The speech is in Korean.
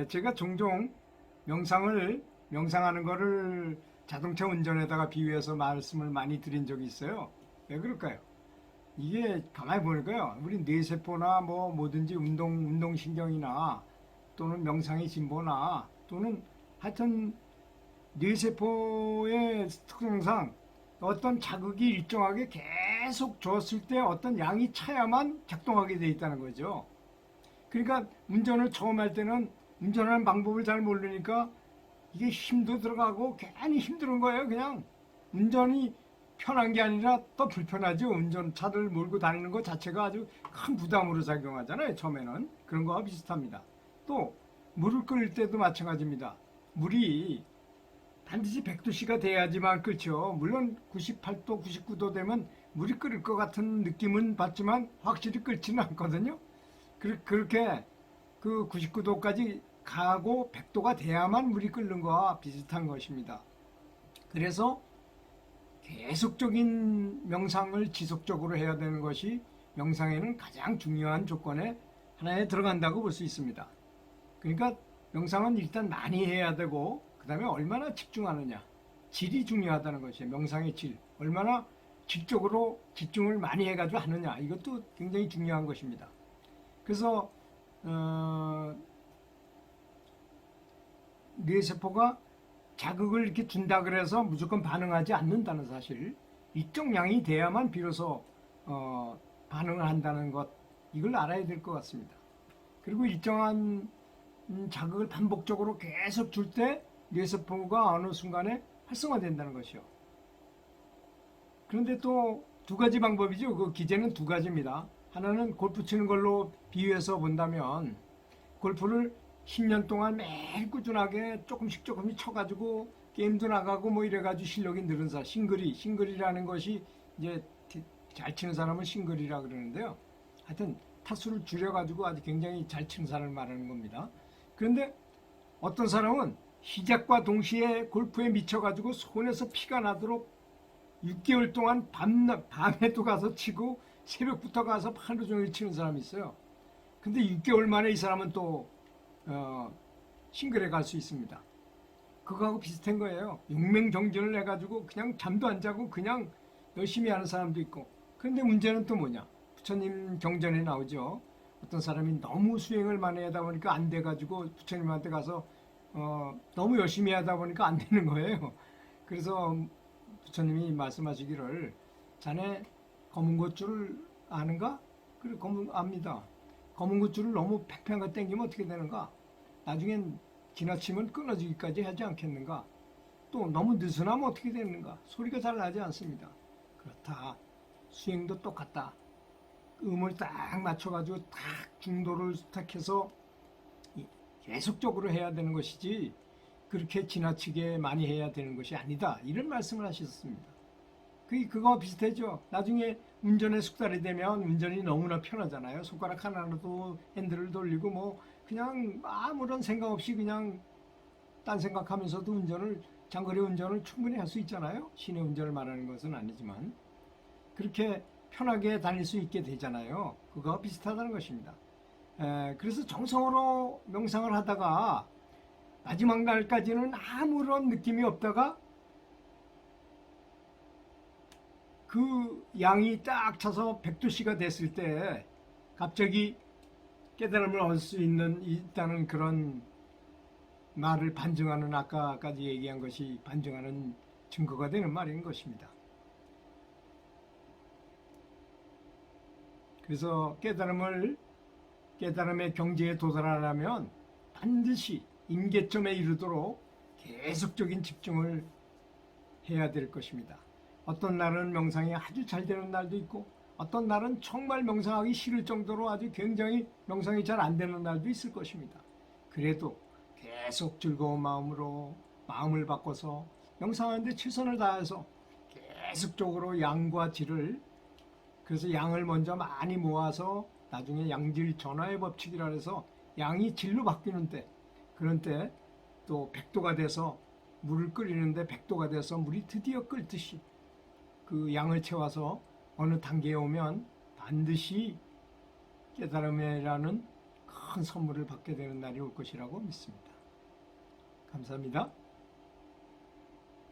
제가 종종 명상하는 거를 자동차 운전에다가 비유해서 말씀을 많이 드린 적이 있어요. 왜 그럴까요? 이게 가만히 보니까요. 우리 뇌세포나 뭐 뭐든지 운동신경이나 또는 명상의 진보나 또는 하여튼 뇌세포의 특성상 어떤 자극이 일정하게 계속 줬을 때 어떤 양이 차야만 작동하게 돼 있다는 거죠. 그러니까 운전을 처음 할 때는 운전하는 방법을 잘 모르니까 이게 힘도 들어가고 괜히 힘든 거예요. 그냥 운전이 편한 게 아니라 더 불편하죠. 운전차를 몰고 다니는 것 자체가 아주 큰 부담으로 작용하잖아요. 처음에는. 그런 거와 비슷합니다. 또 물을 끓일 때도 마찬가지입니다. 물이 반드시 100도씨가 돼야지만 끓죠. 물론 98도, 99도 되면 물이 끓을 것 같은 느낌은 받지만 확실히 끓지는 않거든요. 그렇게 그 99도까지 가고 100도가 돼야만 물이 끓는 거와 비슷한 것입니다. 그래서 계속적인 명상을 지속적으로 해야 되는 것이 명상에는 가장 중요한 조건에 하나에 들어간다고 볼 수 있습니다. 그러니까 명상은 일단 많이 해야 되고 그 다음에 얼마나 집중하느냐, 질이 중요하다는 것이에요. 명상의 질, 얼마나 질적으로 집중을 많이 해가지고 하느냐, 이것도 굉장히 중요한 것입니다. 그래서 뇌세포가 자극을 이렇게 준다 그래서 무조건 반응하지 않는다는 사실, 일정 양이 돼야만 비로소 반응을 한다는 것, 이걸 알아야 될 것 같습니다. 그리고 일정한 자극을 반복적으로 계속 줄 때 뇌세포가 어느 순간에 활성화된다는 것이요. 그런데 또 두 가지 방법이죠. 그 기제는 두 가지입니다. 하나는 골프 치는 걸로 비유해서 본다면 골프를 10년 동안 매일 꾸준하게 조금씩 쳐가지고 게임도 나가고 뭐 이래가지고 실력이 늘은 사람, 싱글이라는 것이 이제 잘 치는 사람은 싱글이라 그러는데요. 하여튼 타수를 줄여가지고 아주 굉장히 잘 치는 사람을 말하는 겁니다. 그런데 어떤 사람은 시작과 동시에 골프에 미쳐가지고 손에서 피가 나도록 6개월 동안 밤에도 가서 치고 새벽부터 가서 하루 종일 치는 사람이 있어요. 근데 6개월 만에 이 사람은 또 싱글에 갈 수 있습니다. 그거하고 비슷한 거예요. 용맹정진을 해가지고 그냥 잠도 안 자고 그냥 열심히 하는 사람도 있고. 그런데 문제는 또 뭐냐? 부처님 경전에 나오죠. 어떤 사람이 너무 수행을 많이 하다 보니까 안 돼가지고 부처님한테 가서 너무 열심히 하다 보니까 안 되는 거예요. 그래서 부처님이 말씀하시기를 자네 검은 고줄을 아는가? 그래 압니다. 검은 고줄을 너무 팽팽하게 당기면 어떻게 되는가? 나중엔 지나치면 끊어지기까지 하지 않겠는가? 또 너무 느슨하면 어떻게 되는가? 소리가 잘 나지 않습니다. 그렇다. 수행도 똑같다. 음을 딱 맞춰가지고 딱 중도를 딱 해서 계속적으로 해야 되는 것이지 그렇게 지나치게 많이 해야 되는 것이 아니다. 이런 말씀을 하셨습니다. 그거 비슷하죠. 나중에 운전에 숙달이 되면 운전이 너무나 편하잖아요. 손가락 하나로도 핸들을 돌리고 뭐 그냥 아무런 생각 없이 그냥 딴 생각하면서도 장거리 운전을 충분히 할 수 있잖아요. 시내 운전을 말하는 것은 아니지만 그렇게 편하게 다닐 수 있게 되잖아요. 그거와 비슷하다는 것입니다. 그래서 정성으로 명상을 하다가 마지막 날까지는 아무런 느낌이 없다가 그 양이 딱 차서 100도씨가 됐을 때 갑자기 깨달음을 얻을 수 있다는 그런 말을 반증하는, 아까까지 얘기한 것이 반증하는 증거가 되는 말인 것입니다. 그래서 깨달음의 경지에 도달하려면 반드시 임계점에 이르도록 계속적인 집중을 해야 될 것입니다. 어떤 날은 명상이 아주 잘 되는 날도 있고 어떤 날은 정말 명상하기 싫을 정도로 아주 굉장히 명상이 잘 안 되는 날도 있을 것입니다. 그래도 계속 즐거운 마음으로 마음을 바꿔서 명상하는데 최선을 다해서 계속적으로 양과 질을, 그래서 양을 먼저 많이 모아서 나중에 양질 전화의 법칙이라 해서 양이 질로 바뀌는 때, 그런 때 또 100도가 돼서 물을 끓이는데 100도가 돼서 물이 드디어 끓듯이 그 양을 채워서 어느 단계에 오면 반드시 깨달음이라는 큰 선물을 받게 되는 날이 올 것이라고 믿습니다. 감사합니다.